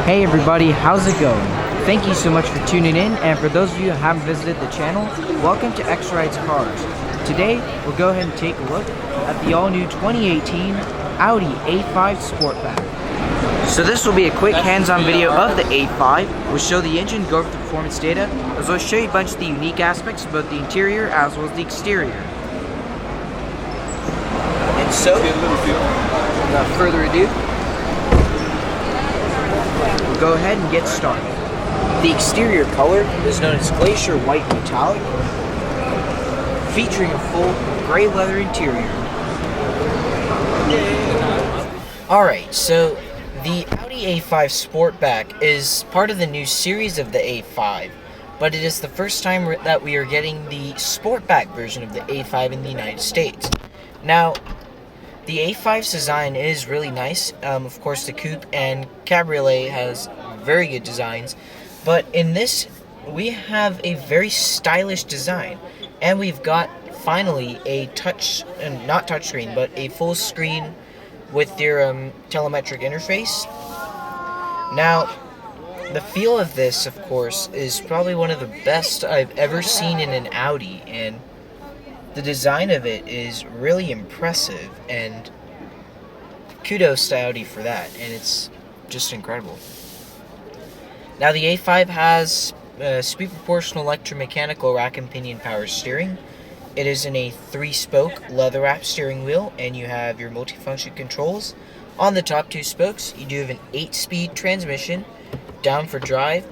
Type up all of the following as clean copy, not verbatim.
Hey everybody, how's it going? Thank you so much for tuning in, and for those of you who haven't visited the channel, welcome to X Rides Cars. Today, we'll go ahead and take a look at the all-new 2018 Audi A5 Sportback. So this will be a quick hands-on video of the A5. We'll show the engine, go over the performance data, as well as show you a bunch of the unique aspects of both the interior as well as the exterior. And so, without further ado, we'll go ahead and get started. The exterior color is known as Glacier White Metallic, featuring a full gray leather interior. Alright, so the Audi A5 Sportback is part of the new series of the A5, but it is the first time that we are getting the Sportback version of the A5 in the United States. Now, the A5's design is really nice. Of course, the coupe and cabriolet has very good designs, but in this, we have a very stylish design, and we've got finally a not touchscreen, but a full screen with your telemetric interface. Now, the feel of this, of course, is probably one of the best I've ever seen in an Audi, and the design of it is really impressive, and kudos to Audi for that, and it's just incredible. Now, the A5 has speed proportional electromechanical rack and pinion power steering. It is in a 3-spoke leather-wrapped steering wheel, and you have your multifunction controls. On the top 2 spokes, you do have an 8-speed transmission, down for drive,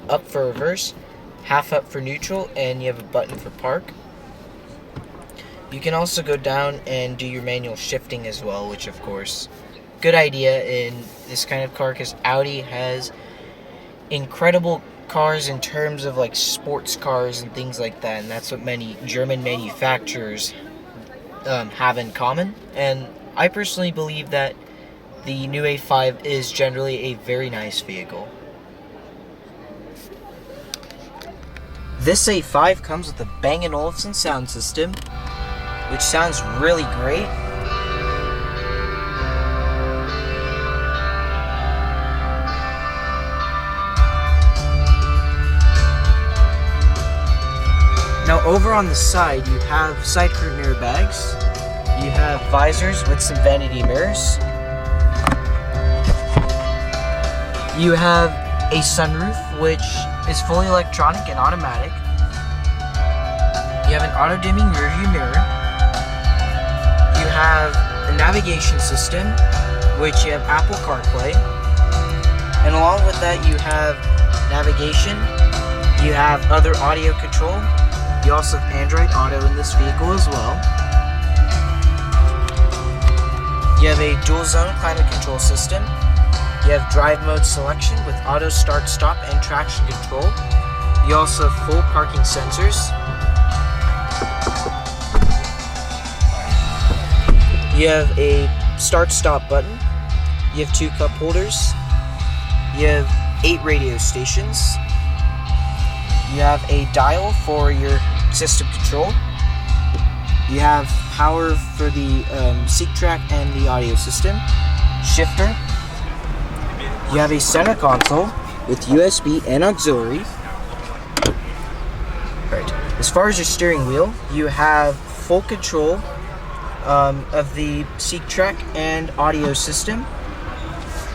up for reverse, half up for neutral, and you have a button for park. You can also go down and do your manual shifting as well, which of course, good idea in this kind of car, because Audi has incredible cars in terms of like sports cars and things like that, and that's what many German manufacturers have in common. And I personally believe that the new A5 is generally a very nice vehicle. This A5 comes with a Bang & Olufsen sound system, which sounds really great. Now over on the side, you have side curtain airbags, you have visors with some vanity mirrors, you have a sunroof which is fully electronic and automatic, you have an auto-dimming rearview mirror, you have a navigation system, which you have Apple CarPlay, and along with that you have navigation, you have other audio control, you also have Android Auto in this vehicle as well. You have a dual zone climate control system, you have drive mode selection with auto start stop and traction control, you also have full parking sensors. You have a start-stop button, you have 2 cup holders, you have 8 radio stations, you have a dial for your system control, you have power for the seat track and the audio system, shifter, you have a center console with USB and auxiliary. Right. As far as your steering wheel, you have full control of the seat track and audio system,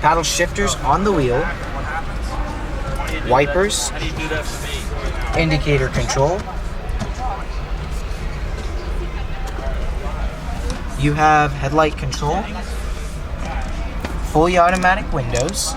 paddle shifters on the wheel, wipers, indicator control, you have headlight control, fully automatic windows,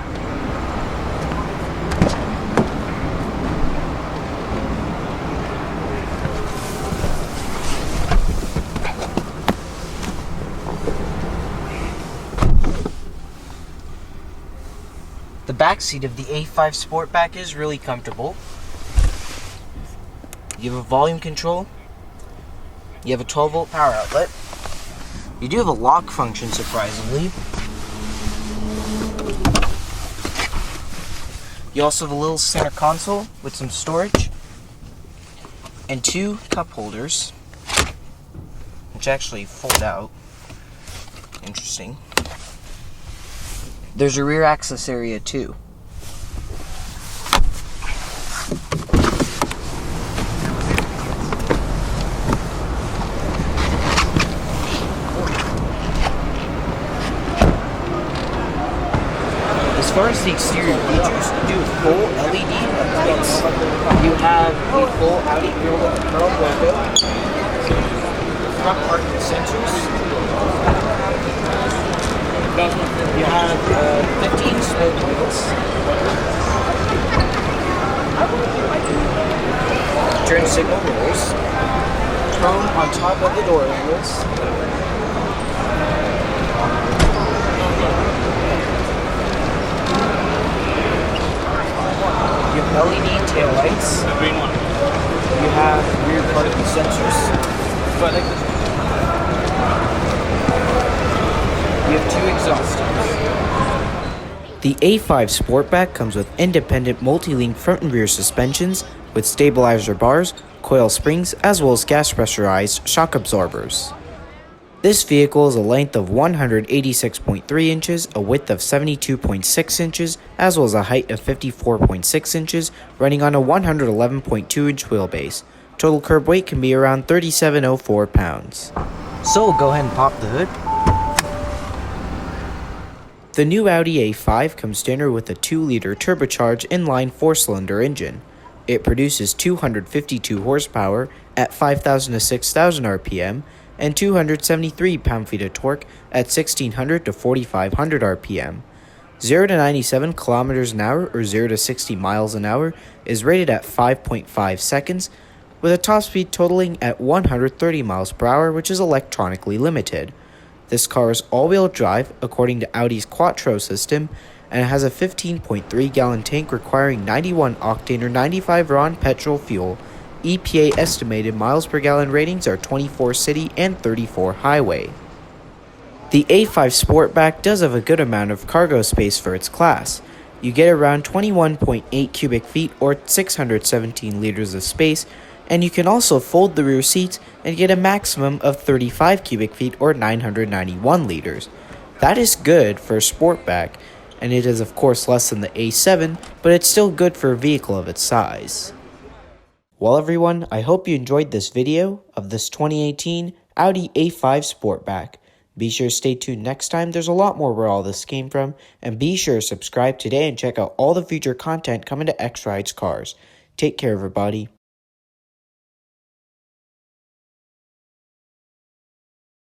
the back seat of the A5 Sportback is really comfortable. You have a volume control. You have a 12-volt power outlet. You do have a lock function, surprisingly. You also have a little center console with some storage and 2 cup holders, which actually fold out. Interesting. There's a rear access area too. As far as the exterior features, you do full LED lights. You have a full Audi grille with the curl logo, front parking sensors. You have 15 spoke wheels. Turn signal mirrors. Chrome on top of the door handles. You have LED taillights. The green one. You have rear parking sensors. You have 2 exhaust ducts. The A5 Sportback comes with independent multi-link front and rear suspensions with stabilizer bars, coil springs, as well as gas pressurized shock absorbers. This vehicle is a length of 186.3 inches, a width of 72.6 inches, as well as a height of 54.6 inches, running on a 111.2 inch wheelbase. Total curb weight can be around 3,704 pounds. So we'll go ahead and pop the hood. The new Audi A5 comes standard with a 2-liter turbocharged inline 4-cylinder engine. It produces 252 horsepower at 5,000 to 6,000 RPM, and 273 pound-feet of torque at 1,600 to 4,500 RPM. 0 to 97 kilometers an hour or 0 to 60 miles an hour is rated at 5.5 seconds, with a top speed totaling at 130 miles per hour, which is electronically limited. This car is all-wheel drive according to Audi's Quattro system, and it has a 15.3 gallon tank requiring 91 octane or 95 RON petrol fuel. EPA estimated miles per gallon ratings are 24 city and 34 highway. The A5 Sportback does have a good amount of cargo space for its class. You get around 21.8 cubic feet or 617 liters of space, and you can also fold the rear seats and get a maximum of 35 cubic feet or 991 liters. That is good for a Sportback, and it is of course less than the A7, but it's still good for a vehicle of its size. Well everyone, I hope you enjoyed this video of this 2018 Audi A5 Sportback. Be sure to stay tuned next time, there's a lot more where all this came from, and be sure to subscribe today and check out all the future content coming to X Rides Cars. Take care everybody.